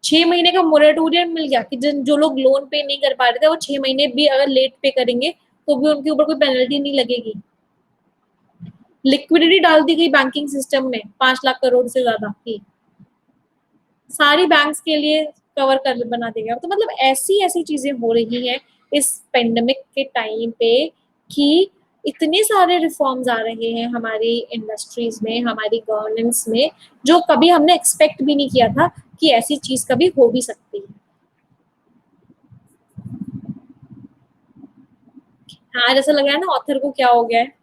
6 महीने का मोरेटोरियम मिल गया कि जो लोग लोन पे नहीं कर पा रहे थे वो 6 महीने भी अगर लेट पे करेंगे तो भी उनके ऊपर कोई पेनल्टी नहीं लगेगी। लिक्विडिटी डाल दी गई बैंकिंग सिस्टम में 5 लाख करोड़ से ज्यादा की, सारी बैंक्स के लिए कवर कर बना देगा। तो मतलब ऐसी ऐसी चीजें हो रही हैं इस पेंडेमिक के टाइम पे कि इतने सारे रिफॉर्म्स आ रहे हैं हमारी इंडस्ट्रीज में, हमारी गवर्नेंस में, जो कभी हमने एक्सपेक्ट भी नहीं किया था कि ऐसी चीज कभी हो भी सकती है। हाँ जैसा लग रहा है ना ऑथर को क्या हो गया है।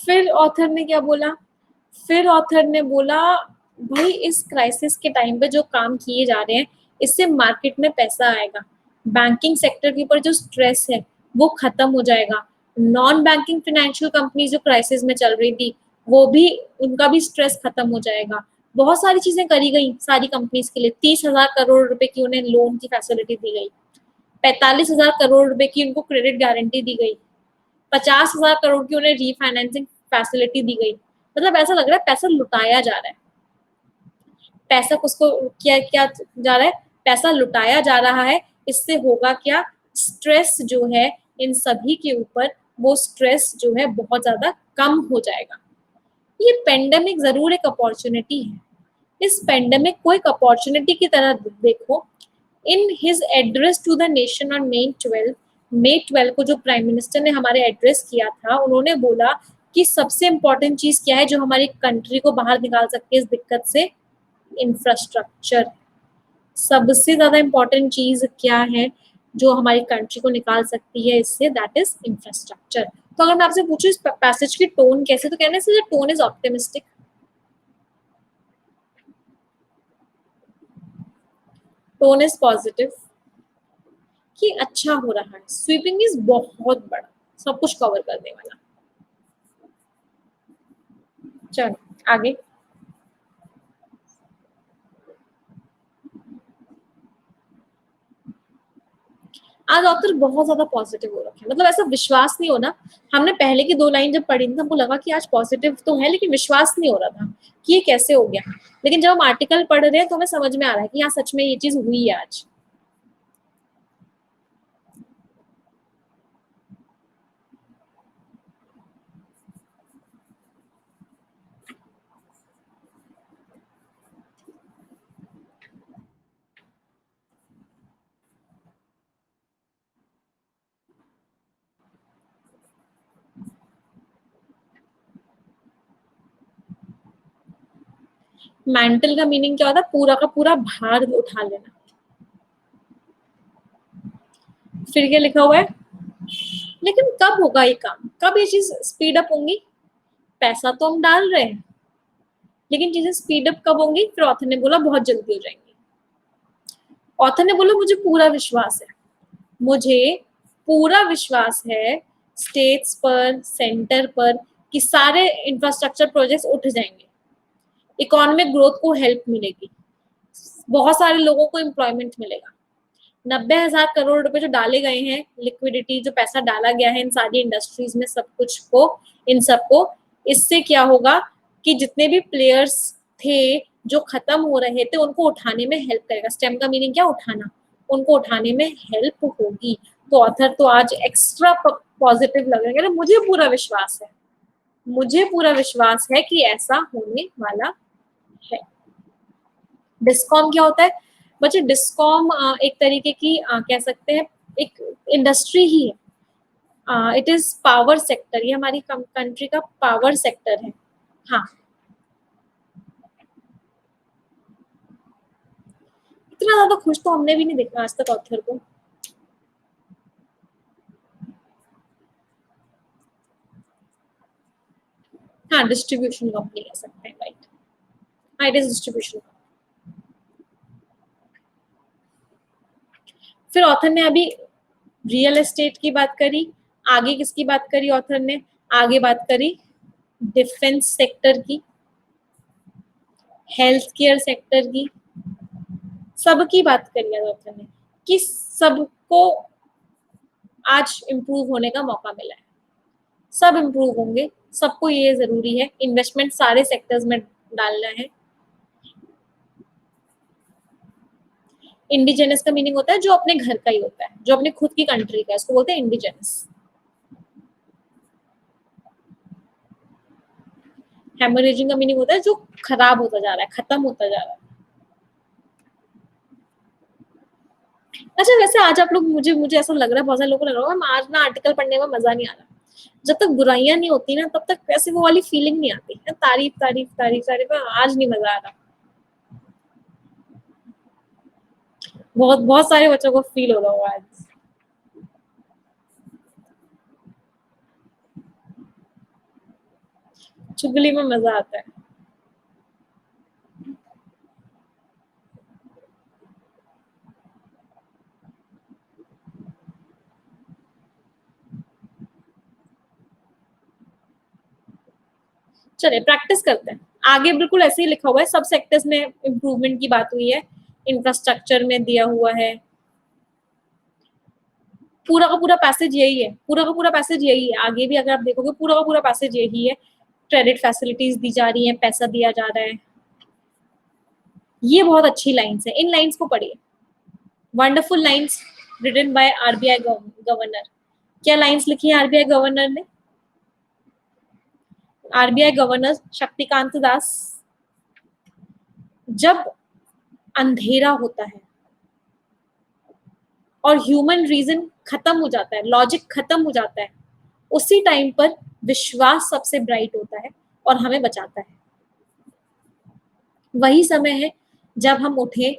फिर ऑथर ने क्या बोला? फिर ऑथर ने बोला, भाई इस क्राइसिस के टाइम पे जो काम किए जा रहे हैं, इससे मार्केट में पैसा आएगा, बैंकिंग सेक्टर के ऊपर जो स्ट्रेस है वो खत्म हो जाएगा, नॉन बैंकिंग फाइनेंशियल कंपनी जो क्राइसिस में चल रही थी वो भी, उनका भी स्ट्रेस खत्म हो जाएगा। बहुत सारी चीजें करी गई सारी कंपनीज के लिए। 30,000 करोड़ रुपए की उन्हें लोन की फैसिलिटी दी गई, 45,000 करोड़ रुपए की उनको क्रेडिट गारंटी दी गई, 50,000 करोड़ की उन्हें रीफाइनेंसिंग फैसिलिटी दी गई। मतलब ऐसा लग रहा है पैसा लुटाया जा रहा है। पैसा किसको क्या क्या जा रहा है? पैसा लुटाया जा रहा है। इससे होगा क्या? स्ट्रेस जो है इन सभी के ऊपर, वो स्ट्रेस जो है बहुत ज्यादा कम हो जाएगा। ये पेंडेमिक जरूर एक अपॉर्चुनिटी है, इस पेंडेमिक को एक अपॉर्चुनिटी की तरह देखो। In his address to the nation on May 12 को जो प्राइम मिनिस्टर ने हमारे एड्रेस किया था, उन्होंने बोला कि सबसे इम्पोर्टेंट चीज क्या है जो हमारी कंट्री को बाहर निकाल सकती है इस दिक्कत से? इंफ्रास्ट्रक्चर। सबसे ज्यादा इम्पोर्टेंट चीज क्या है जो हमारी कंट्री को निकाल सकती है इससे? That is infrastructure. तो अगर मैं आपसे पूछूं इस पैसेज की टोन कैसे, तो कहने से tone is optimistic, tone is positive, कि अच्छा हो रहा है। स्वीपिंग इज बहुत बड़ा, सब कुछ कवर करने वाला। चलो आगे। आज ऑथर बहुत ज्यादा पॉजिटिव हो रखे हैं, मतलब ऐसा विश्वास नहीं होना। हमने पहले की दो लाइन जब पढ़ी थी हमको लगा कि आज पॉजिटिव तो है, लेकिन विश्वास नहीं हो रहा था कि ये कैसे हो गया। लेकिन जब हम आर्टिकल पढ़ रहे हैं तो हमें समझ में आ रहा है कि हाँ सच में ये चीज हुई है आज। मेंटल का मीनिंग क्या होता है? पूरा का पूरा भार उठा लेना। फिर क्या लिखा हुआ है? लेकिन कब होगा ये काम, कब ये चीज स्पीड अप होंगी? पैसा तो हम डाल रहे हैं, लेकिन चीजें स्पीड अप कब होंगी? फिर ऑथर ने बोला बहुत जल्दी हो जाएंगी। ऑथर ने बोला मुझे पूरा विश्वास है, मुझे पूरा विश्वास है स्टेट्स पर, सेंटर पर, कि सारे इंफ्रास्ट्रक्चर प्रोजेक्ट्स उठ जाएंगे, इकोनॉमिक ग्रोथ को हेल्प मिलेगी, बहुत सारे लोगों को एम्प्लॉयमेंट मिलेगा। 90,000 करोड़ रुपए जो डाले गए हैं, लिक्विडिटी जो पैसा डाला गया है इन सारी इंडस्ट्रीज में, सब कुछ को, इन सबको, इससे क्या होगा कि जितने भी प्लेयर्स थे जो खत्म हो रहे थे उनको उठाने में हेल्प करेगा। स्टेम का मीनिंग क्या? उठाना। उनको उठाने में हेल्प होगी। तो ऑथर तो आज एक्स्ट्रा पॉजिटिव लग रहा है, मुझे पूरा विश्वास है, मुझे पूरा विश्वास है कि ऐसा होने वाला है। डिस्कॉम क्या होता है बच्चे? डिस्कॉम एक तरीके की कह सकते हैं एक इंडस्ट्री ही है। इट इज पावर सेक्टर, ये हमारी कंट्री का पावर सेक्टर है। हाँ, इतना ज्यादा खुश तो हमने भी नहीं देखा आज तक ऑथर को। हाँ, डिस्ट्रीब्यूशन कंपनी कह सकते हैं, राइट। हाँ, इट इज डिस्ट्रीब्यूशन। फिर ऑथर ने अभी रियल एस्टेट की बात करी, आगे किसकी बात करी ऑथर ने? आगे बात करी डिफेंस सेक्टर की, हेल्थ केयर सेक्टर की, सबकी बात करी है ऑथर ने, कि सबको आज इम्प्रूव होने का मौका मिला है, सब इम्प्रूव होंगे, सबको ये जरूरी है, इन्वेस्टमेंट सारे सेक्टर्स में डालना है। इंडिजेनस का मीनिंग होता है जो अपने घर का ही होता है, जो अपने खुद की कंट्री का है, उसको बोलते हैं इंडिजेनस। हेमोरेजिंग का मीनिंग होता है जो खराब होता जा रहा है, खत्म होता जा रहा है। अच्छा, वैसे आज आप लोग, मुझे मुझे ऐसा लग रहा है, बहुत सारे लोगों को लग रहा होगा आज ना आर्टिकल पढ़ने में मजा नहीं आ रहा। जब तक बुराइयां नहीं होती ना तब तक वैसे वो वाली फीलिंग नहीं आती है, तारीफ तारीफ तारीफ तारीफ, आज नहीं मजा आ रहा। बहुत बहुत सारे बच्चों को फील हो रहा होगा आज। चुगली में मजा आता है। चलिए प्रैक्टिस करते हैं। आगे बिल्कुल ऐसे ही लिखा हुआ है, सब सेक्टर्स में इम्प्रूवमेंट की बात हुई है, इंफ्रास्ट्रक्चर में दिया हुआ है, पूरा का पूरा पैसेज यही है, पूरा का पूरा पैसेज यही है। आगे भी अगर आप देखोगे पूरा का पूरा पैसेज यही है। क्रेडिट फैसिलिटीज दी जा रही है, पैसा दिया जा रहा है। ये बहुत अच्छी लाइन्स है, इन लाइन्स को पढ़िए। Wonderful lines written by RBI governor. क्या लाइन्स लिखी है आरबीआई गवर्नर ने? आरबीआई गवर्नर शक्तिकांत दास, जब अंधेरा होता है और ह्यूमन रीजन खत्म हो जाता है, लॉजिक खत्म हो जाता है, उसी टाइम पर विश्वास सबसे ब्राइट होता है और हमें बचाता है। वही समय है जब हम उठे,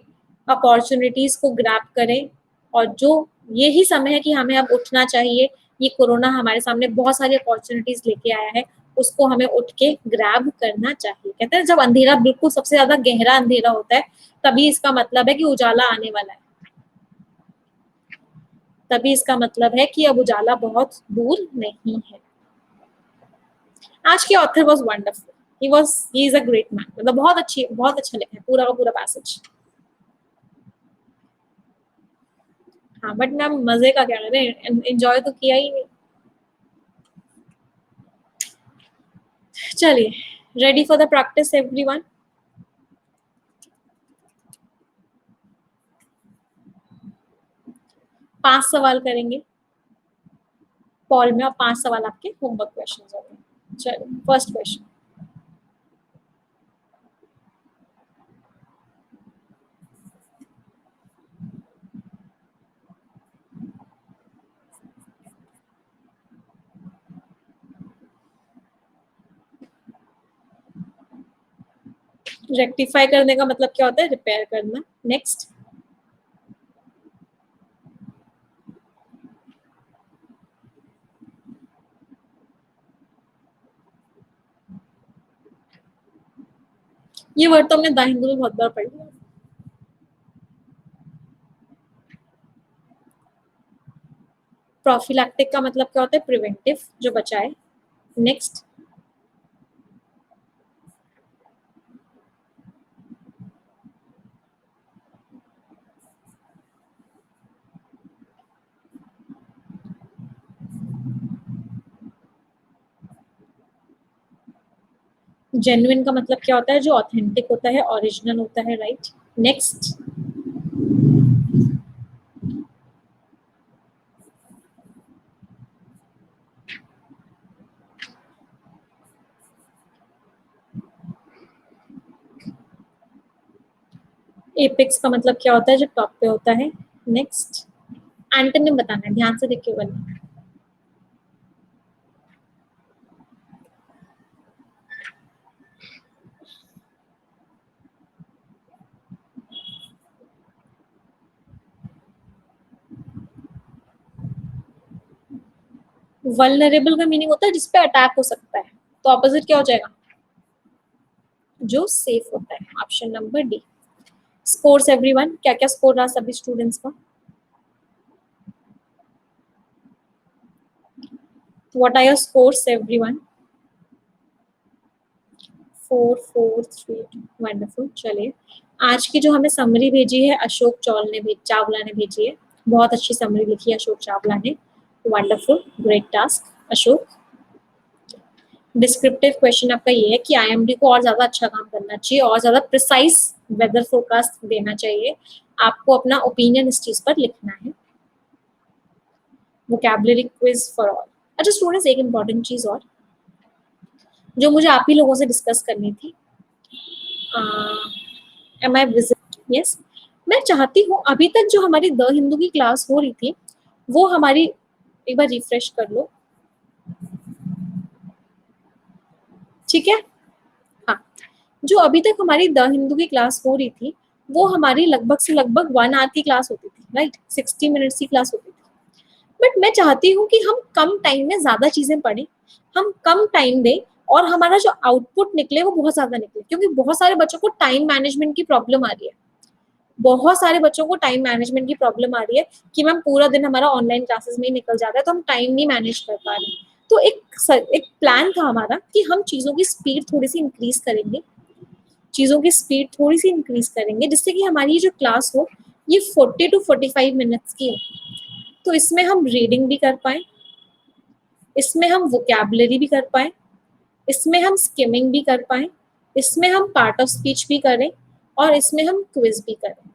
अपॉर्चुनिटीज को ग्रैब करें, और जो यही समय है कि हमें अब उठना चाहिए। ये कोरोना हमारे सामने बहुत सारी अपॉर्चुनिटीज लेके आया है, उसको हमें उठ के ग्रैब करना चाहिए। कहते हैं जब अंधेरा बिल्कुल सबसे ज्यादा गहरा अंधेरा होता है, तभी इसका मतलब है कि उजाला आने वाला है, तभी इसका मतलब है कि अब उजाला बहुत दूर नहीं है। आज के author was wonderful, he is a great man. मतलब बहुत अच्छा लिखा है पूरा का पूरा पैसेज। हाँ बट मैम मजे का क्या करें, एंजॉय तो किया ही नहीं। चलिए, ready for the practice everyone. 5 सवाल करेंगे पॉल में, और 5 सवाल आपके होमवर्क क्वेश्चन होंगे। चलिए फर्स्ट क्वेश्चन, रेक्टिफाई करने का मतलब क्या होता है? रिपेयर करना। नेक्स्ट, ये वर्ड तो हमने द हिंदू में बहुत बार पढ़ लिया। प्रोफिलैक्टिक का मतलब क्या होता है? प्रिवेंटिव, जो बचाए। नेक्स्ट, जेन्युइन का मतलब क्या होता है? जो ऑथेंटिक होता है, ओरिजिनल होता है, राइट। नेक्स्ट, एपेक्स का मतलब क्या होता है? जो टॉप पे होता है। नेक्स्ट, एंटोनिम बताना है, ध्यान से देखिए वरना। वल्नरेबल का मीनिंग होता है जिसपे अटैक हो सकता है, तो ऑपोजिट क्या हो जाएगा? जो सेफ होता है। Option number D. Scores everyone, क्या क्या स्कोर रहा सभी स्टूडेंट्स का? What are your scores everyone? 4 4 3 wonderful. चलिए, आज की जो हमें समरी भेजी है अशोक चावला ने भेजी है। बहुत अच्छी समरी लिखी है अशोक चावला ने। Wonderful, great task Ashok. Descriptive question आपका ये है कि आईएमडी को और ज्यादा अच्छा काम करना चाहिए, और ज्यादा प्रिसाइज वेदर फोरकास्ट देना चाहिए। आपको अपना ओपिनियन इस चीज पर लिखना है। Vocabulary quiz for all. अच्छा स्टूडेंट्स, एक इंपॉर्टेंट चीज और जो मुझे आप ही लोगों से डिस्कस करनी थी। M I visit? यस, मैं चाहती हूँ अभी तक जो हमारी द हिंदू की क्लास हो रही थी, वो हमारी एक बार रिफ्रेश कर लो, ठीक है? हाँ, जो अभी तक हमारी द हिंदू की क्लास हो रही थी, वो हमारी लगभग से लगभग 1 आवर की क्लास होती थी, राइट। 60 मिनट्स की क्लास होती थी। बट मैं चाहती हूँ कि हम कम टाइम में ज्यादा चीजें पढ़ें, हम कम टाइम दें और हमारा जो आउटपुट निकले वो बहुत ज्यादा निकले, क्योंकि बहुत सारे बच्चों को टाइम मैनेजमेंट की प्रॉब्लम आ रही है। बहुत सारे बच्चों को टाइम मैनेजमेंट की प्रॉब्लम आ रही है कि मैम पूरा दिन हमारा ऑनलाइन क्लासेस में ही निकल जाता है, तो हम टाइम नहीं मैनेज कर पा रहे। तो एक प्लान था हमारा कि हम चीज़ों की स्पीड थोड़ी सी इंक्रीज करेंगे, चीज़ों की स्पीड थोड़ी सी इंक्रीज करेंगे, जिससे कि हमारी ये जो क्लास हो ये 40 to 45 मिनट्स की हो। तो इसमें हम रीडिंग भी कर पाए, इसमें हम वोकैबुलरी भी कर पाए, इसमें हम स्किमिंग भी कर पाए, इसमें हम पार्ट ऑफ स्पीच भी करें, और इसमें हम क्विज भी करें।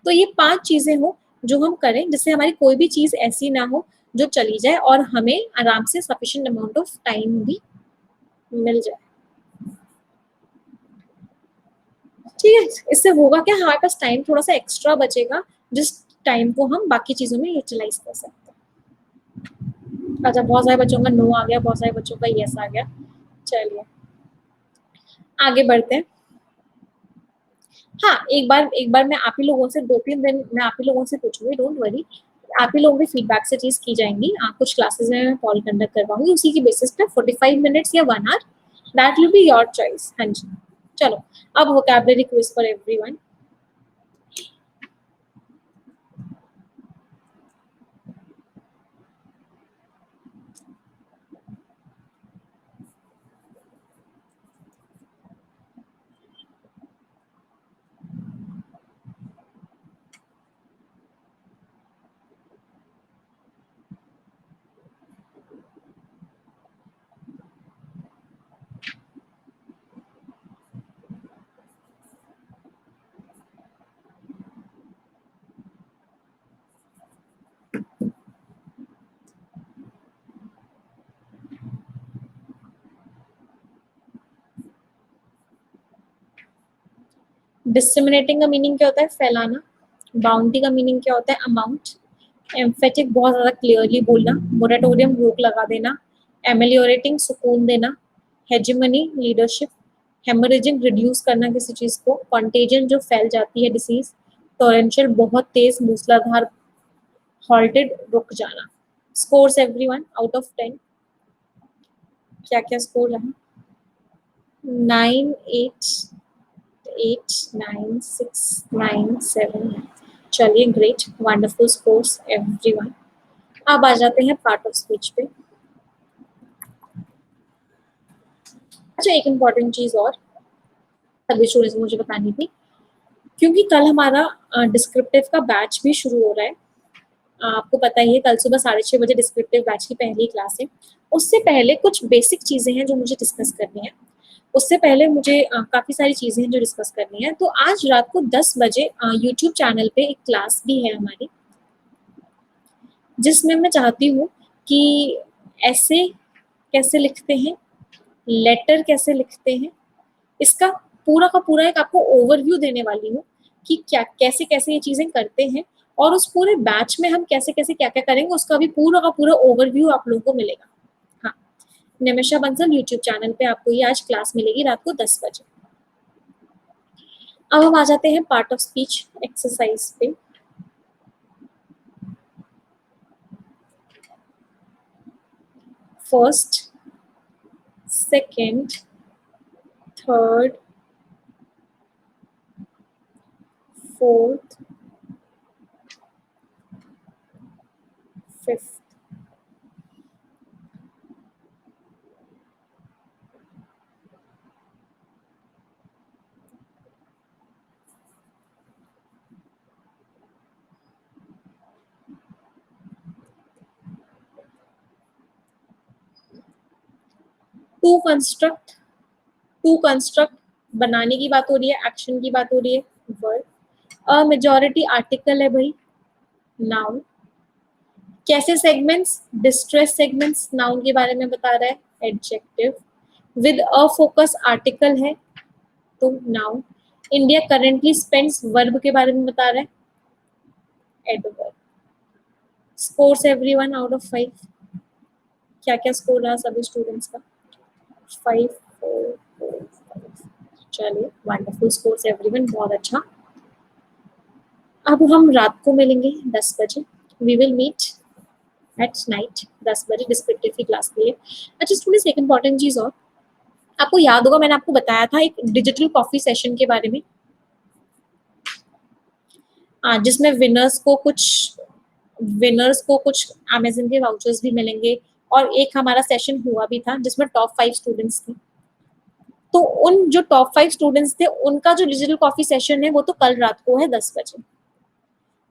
तो ये 5 चीजें हो जो हम करें, जिससे हमारी कोई भी चीज ऐसी ना हो जो चली जाए और हमें आराम से सफिशिएंट अमाउंट ऑफ टाइम भी मिल जाए। ठीक है, इससे होगा क्या, हमारे पास टाइम थोड़ा सा एक्स्ट्रा बचेगा, जिस टाइम को हम बाकी चीजों में यूटिलाइज कर सकते हैं। अच्छा, बहुत सारे बच्चों का नो आ गया, बहुत सारे बच्चों का यस आ गया। चलिए आगे बढ़ते हैं। हाँ, एक बार मैं आप ही लोगों से 2-3 दिन मैं आप ही लोगों से पूछूंगी, डोंट वरी। आप ही लोगों के फीडबैक से चीज की जाएंगी। कुछ क्लासेस में मैं कॉल कंडक्ट करवाऊंगी, उसी की बेसिस पे 45 मिनट्स या 1 hour, that will be your choice. हाँ जी, चलो अब vocabulary quiz for everyone. Disseminating का मीनिंग क्या होता है, फैलाना। बाउंटी का मीनिंग क्या होता है, अमाउंट। एम्फेटिक बहुत ज्यादा क्लियरली बोलना। मोरेटोरियम रोक लगा देना। एमेलियोरेटिंग सुकून देना। Hegemony leadership. हेमरेजिंग रिड्यूस करना किसी चीज को। कॉन्टेजन जो फैल जाती है डिसीज। टोरेंशियल बहुत तेज मूसलाधार। हॉल्टेड रुक जाना। स्कोर्स एवरीवन आउट ऑफ 10, क्या क्या स्कोर रहा। 9, 8, 8, 9, 6, 9, 7। चलिए ग्रेट, वंडरफुल स्कोर्स एवरीवन। अब आ जाते हैं पार्ट ऑफ स्पीच पे। अच्छा, एक इम्पॉर्टेंट चीज और सभी स्टूडेंट्स को मुझे बतानी थी, क्योंकि कल हमारा डिस्क्रिप्टिव का बैच भी शुरू हो रहा है। आपको पता ही है, कल सुबह 6:30 बजे डिस्क्रिप्टिव बैच की पहली क्लास है। उससे पहले कुछ बेसिक चीजें हैं जो मुझे डिस्कस करनी है। उससे पहले मुझे काफी सारी चीजें हैं जो डिस्कस करनी है। तो आज रात को 10 बजे यूट्यूब चैनल पे एक क्लास भी है हमारी, जिसमें मैं चाहती हूँ कि ऐसे कैसे लिखते हैं, लेटर कैसे लिखते हैं, इसका पूरा का पूरा एक आपको ओवरव्यू देने वाली हूँ कि क्या कैसे कैसे ये चीजें करते हैं, और उस पूरे बैच में हम कैसे कैसे क्या क्या करेंगे उसका भी पूरा का पूरा ओवरव्यू आप लोगों को मिलेगा। हाँ, निमिषा बंसल यूट्यूब चैनल पे आपको ये आज क्लास मिलेगी रात को 10 बजे। अब हम आ जाते हैं पार्ट ऑफ स्पीच एक्सरसाइज पे। First, second, third, fourth, fifth. To construct, to construct बनाने की बात हो रही है, एक्शन की बात हो रही है, वर्ड। अ मेजॉरिटी आर्टिकल है भाई, नाउन। कैसे सेगमेंट्स, डिस्ट्रेस सेगमेंट्स नाउन के बारे में बता रहा है, adjective. With a focus article है तो noun. India currently spends verb के बारे में बता रहा है, adverb. Scores everyone out of 5, क्या क्या स्कोर रहा सभी स्टूडेंट्स का, 5, 4, 4, 5। चलिए वंडरफुल स्कोर्स एवरीवन, बहुत अच्छा। अब हम रात को मिलेंगे 10 बजे, we will meet at night 10 बजे डिस्क्रिप्टिव की क्लास के लिए। अच्छा स्टूडेंट्स, एक इंपॉर्टेंट चीज़ और, आपको याद होगा मैंने आपको बताया था एक डिजिटल कॉफी सेशन के बारे में, जिसमें विनर्स को कुछ अमेजन के वाउचर्स भी मिलेंगे, और एक हमारा सेशन हुआ भी था जिसमें टॉप 5 स्टूडेंट्स थे। तो उन जो टॉप 5 स्टूडेंट्स थे उनका जो डिजिटल कॉफी सेशन है वो तो कल रात को है 10 बजे।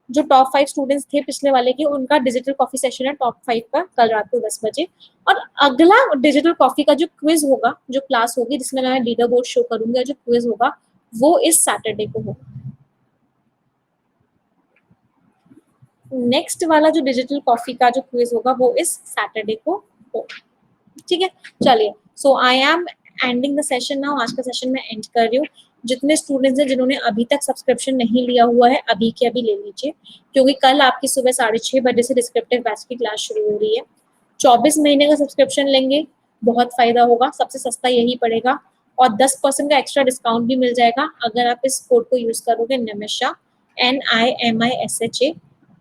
जो टॉप 5 स्टूडेंट्स थे पिछले वाले के, उनका डिजिटल कॉफी सेशन है टॉप 5 का कल रात को 10 बजे। और अगला डिजिटल कॉफी का जो क्विज होगा, जो क्लास होगी जिसमें मैं लीडर बोर्ड शो करूंगा, जो क्विज होगा वो इस सैटरडे को होगा। नेक्स्ट वाला जो डिजिटल कॉफी का जो क्विज होगा वो इस सैटरडे को होगा। ठीक है, चलिए, so I am ending the session now. आज का सेशन मैं एंड कर रही हूँ। जितने स्टूडेंट्स हैं जिन्होंने अभी तक सब्सक्रिप्शन नहीं लिया हुआ है, अभी के अभी ले लीजिए, क्योंकि कल आपकी सुबह 6:30 बजे से डिस्क्रिप्टिव बैच की क्लास शुरू हो रही है। 24 महीने का सब्सक्रिप्शन लेंगे, बहुत फायदा होगा, सबसे सस्ता यही पड़ेगा, और 10% का एक्स्ट्रा डिस्काउंट भी मिल जाएगा अगर आप इस कोड को यूज करोगे, Nimisha NIMISHA,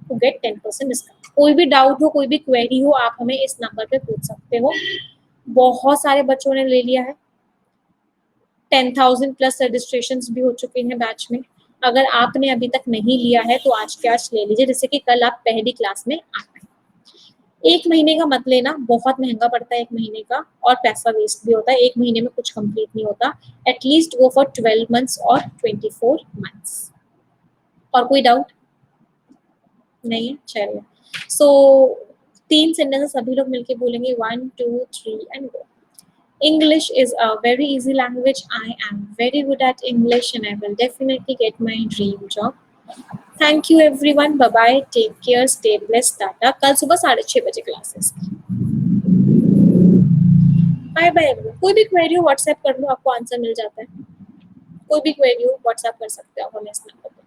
to get 10% discount. कोई भी डाउट हो, कोई भी क्वेरी हो, आप हमें इस नंबर पे पूछ सकते हो। बहुत सारे बच्चों ने ले लिया है, 10,000 प्लस रजिस्ट्रेशन भी हो चुके हैं बैच में। अगर आपने अभी तक नहीं लिया है तो आज के आज ले लीजिए, जैसे कि कल आप पहली क्लास में आ पाए। 1 महीने का मत लेना, बहुत महंगा पड़ता है 1 महीने का, और पैसा वेस्ट भी होता है, 1 महीने में कुछ कंप्लीट नहीं होता। एटलीस्ट गो फॉर 12 मंथ्स और 24 मंथ्स। और कोई डाउट नहीं है? चलिए, सो 3 सेंटेंस सभी लोग मिलके बोलेंगे, 1 2 3 and go. English is a very easy language. I am very good at English and I will definitely get my dream job. Thank you everyone. Bye bye. Take care. Stay blessed. Tata. कल सुबह 6:30 बजे classes. Bye bye everyone. कोई भी query हो WhatsApp कर लो, आपको answer मिल जाता है। कोई भी क्वेरी हो व्हाट्सएप कर सकते हो हमें इस नंबर पे।